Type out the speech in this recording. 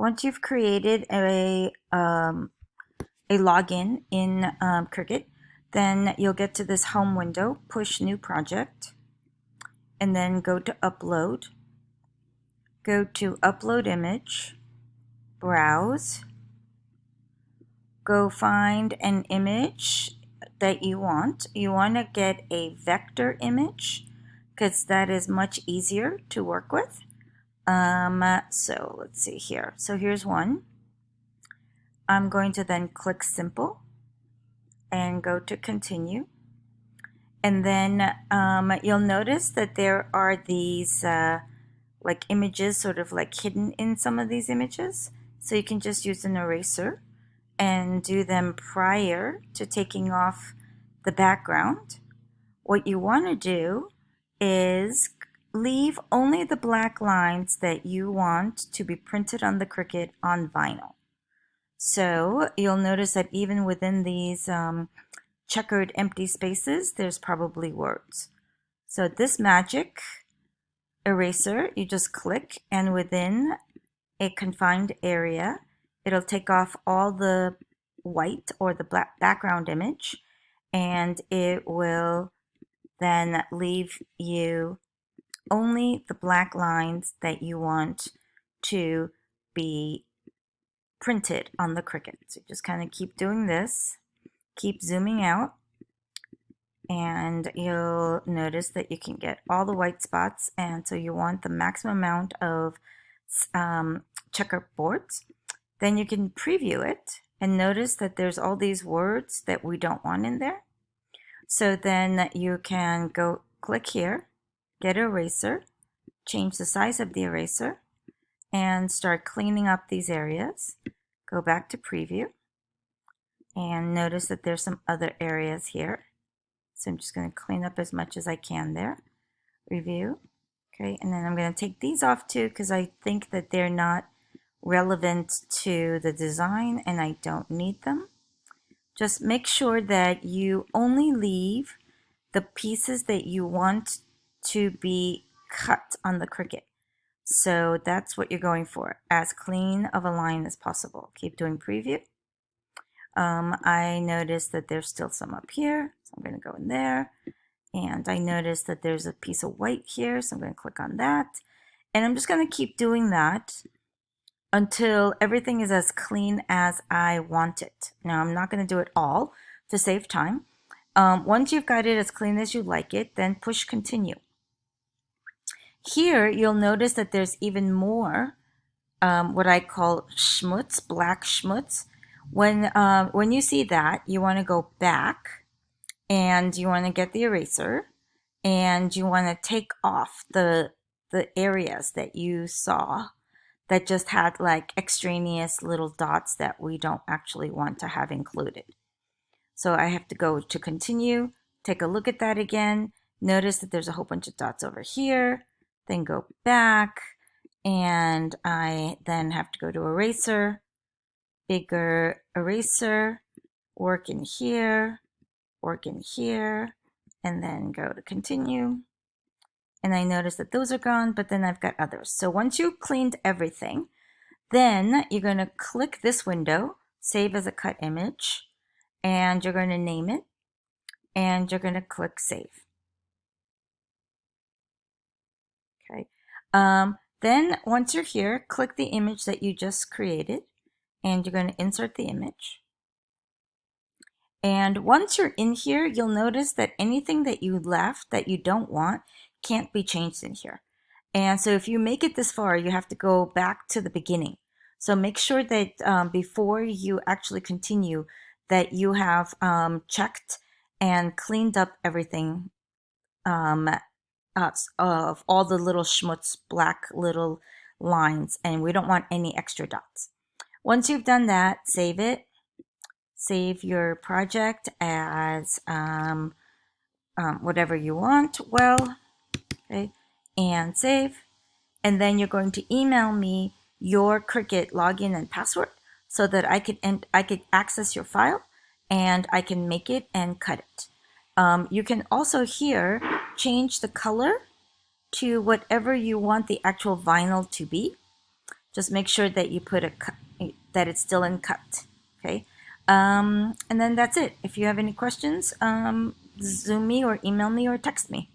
once you've created a login in Cricut, then you'll get to this home window, push new project, and then go to upload. Go to upload image, browse, go find an image that you want. You want to get a vector image because that is much easier to work with. So let's see here. So here's one. I'm going to then click simple and go to continue. And then you'll notice that there are these like images sort of like hidden in some of these images. So you can just use an eraser and do them prior to taking off the background. What you want to do is leave only the black lines that you want to be printed on the Cricut on vinyl. So you'll notice that even within these checkered empty spaces, there's probably words. So this magic eraser, you just click, and within a confined area, it'll take off all the white or the black background image, and it will then leave you only the black lines that you want to be printed on the Cricut. So just kind of keep doing this, keep zooming out, and you'll notice that you can get all the white spots. And so you want the maximum amount of checkerboards. Then you can preview it and notice that there's all these words that we don't want in there. So then you can go click here, get an eraser, change the size of the eraser, and start cleaning up these areas. Go back to preview and notice that there's some other areas here. So I'm just going to clean up as much as I can there. Review. Okay, and then I'm going to take these off too because I think that they're not relevant to the design and I don't need them. Just make sure that you only leave the pieces that you want to be cut on the Cricut. So that's what you're going for, as clean of a line as possible. Keep doing preview. I noticed that there's still some up here, so I'm going to go in there. And I noticed that there's a piece of white here, so I'm going to click on that. And I'm just going to keep doing that until everything is as clean as I want it. Now, I'm not going to do it all to save time. Once you've got it as clean as you like it, then push continue. Here, you'll notice that there's even more what I call schmutz, black schmutz. When you see that, you want to go back and you want to get the eraser and you want to take off the areas that you saw that just had like extraneous little dots that we don't actually want to have included. So I have to go to continue, take a look at that again, notice that there's a whole bunch of dots over here, then go back, and I then have to go to eraser, bigger eraser, work in here, and then go to continue. And I notice that those are gone, but then I've got others. So once you've cleaned everything, then you're going to click this window, save as a cut image, and you're going to name it, and you're going to click save. Okay. Then once you're here, click the image that you just created, and you're going to insert the image. And once you're in here, you'll notice that anything that you left that you don't want can't be changed in here. And so if you make it this far, you have to go back to the beginning. So make sure that before you actually continue, that you have checked and cleaned up everything of all the little schmutz, black little lines, and we don't want any extra dots. Once you've done that, save it. Save your project as whatever you want. Well, okay, and save. And then you're going to email me your Cricut login and password so that I could access your file and I can make it and cut it. You can also here change the color to whatever you want the actual vinyl to be. Just make sure that you put that it's still in cut. Okay. And then that's it. If you have any questions, Zoom me or email me or text me.